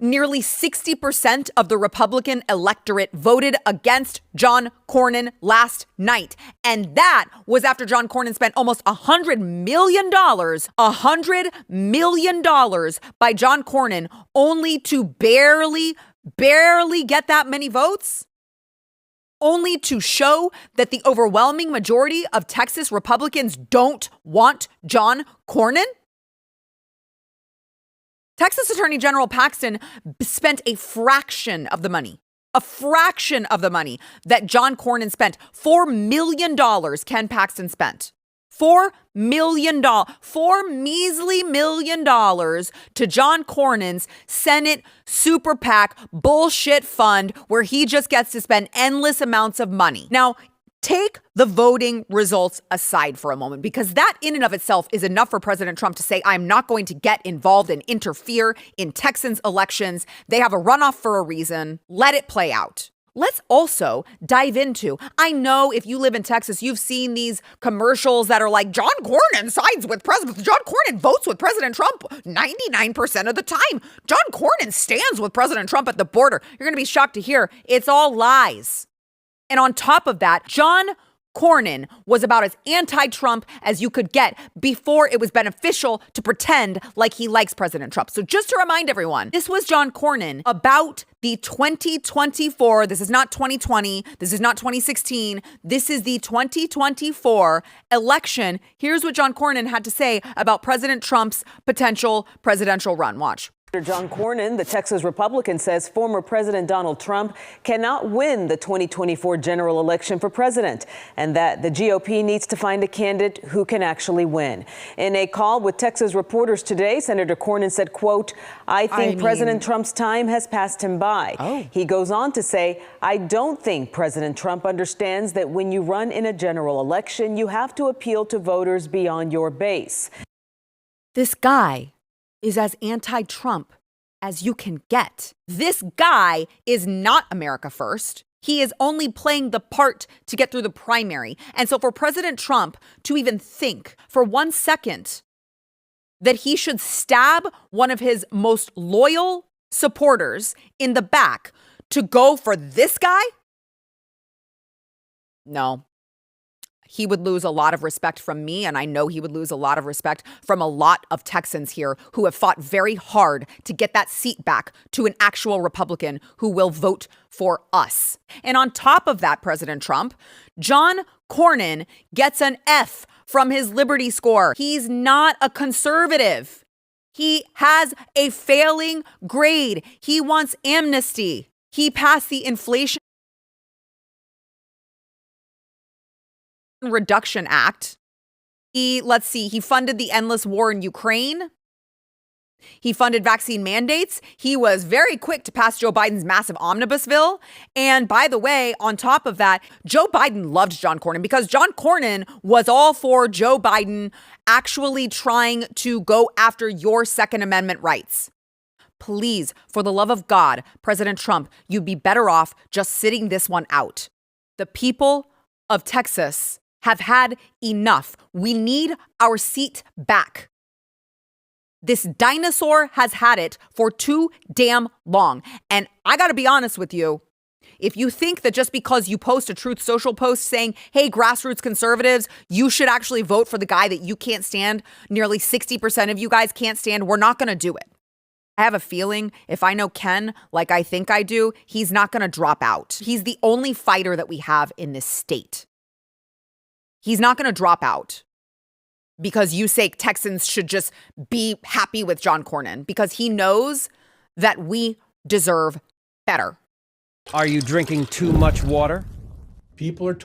nearly 60% of the Republican electorate voted against John Cornyn last night. And that was after John Cornyn spent almost $100 million by John Cornyn only to barely get that many votes. Only to show that the overwhelming majority of Texas Republicans don't want John Cornyn. Texas Attorney General Paxton spent a fraction of the money that John Cornyn spent. $4 million Ken Paxton spent. $4 million, $4 measly million to John Cornyn's Senate super PAC bullshit fund where he just gets to spend endless amounts of money. Now, take the voting results aside for a moment, because that in and of itself is enough for President Trump to say, I'm not going to get involved and interfere in Texans' elections. They have a runoff for a reason. Let it play out. Let's also dive into, I know if you live in Texas, you've seen these commercials that are like, John Cornyn sides with President, John Cornyn votes with President Trump 99% of the time. John Cornyn stands with President Trump at the border. You're going to be shocked to hear it's all lies. And on top of that, John Cornyn was about as anti-Trump as you could get before it was beneficial to pretend like he likes President Trump. So just to remind everyone, this was John Cornyn about the 2024, this is not 2020, this is not 2016, this is the 2024 election. Here's what John Cornyn had to say about President Trump's potential presidential run. Watch. John Cornyn, the Texas Republican, says former President Donald Trump cannot win the 2024 general election for president, and that the GOP needs to find a candidate who can actually win. In a call with Texas reporters today, Senator Cornyn said, quote, I think President Trump's time has passed him by. He goes on to say, I don't think President Trump understands that when you run in a general election, you have to appeal to voters beyond your base. This guy is as anti-Trump as you can get. This guy is not America first. He is only playing the part to get through the primary. And so for President Trump to even think for 1 second that he should stab one of his most loyal supporters in the back to go for this guy? No. He would lose a lot of respect from me, and I know he would lose a lot of respect from a lot of Texans here who have fought very hard to get that seat back to an actual Republican who will vote for us. And on top of that, President Trump, John Cornyn gets an F from his Liberty score. He's not a conservative. He has a failing grade. He wants amnesty. He passed the Inflation Reduction Act. He funded the endless war in Ukraine. He funded vaccine mandates. He was very quick to pass Joe Biden's massive omnibus bill. And by the way, on top of that, Joe Biden loved John Cornyn because John Cornyn was all for Joe Biden actually trying to go after your Second Amendment rights. Please, for the love of God, President Trump, you'd be better off just sitting this one out. The people of Texas have had enough. We need our seat back. This dinosaur has had it for too damn long. And I got to be honest with you. If you think that just because you post a Truth Social post saying, hey, grassroots conservatives, you should actually vote for the guy that you can't stand, nearly 60% of you guys can't stand, we're not going to do it. I have a feeling if I know Ken like I think I do, he's not going to drop out. He's the only fighter that we have in this state. He's not going to drop out because you say Texans should just be happy with John Cornyn, because he knows that we deserve better. Are you drinking too much water? People are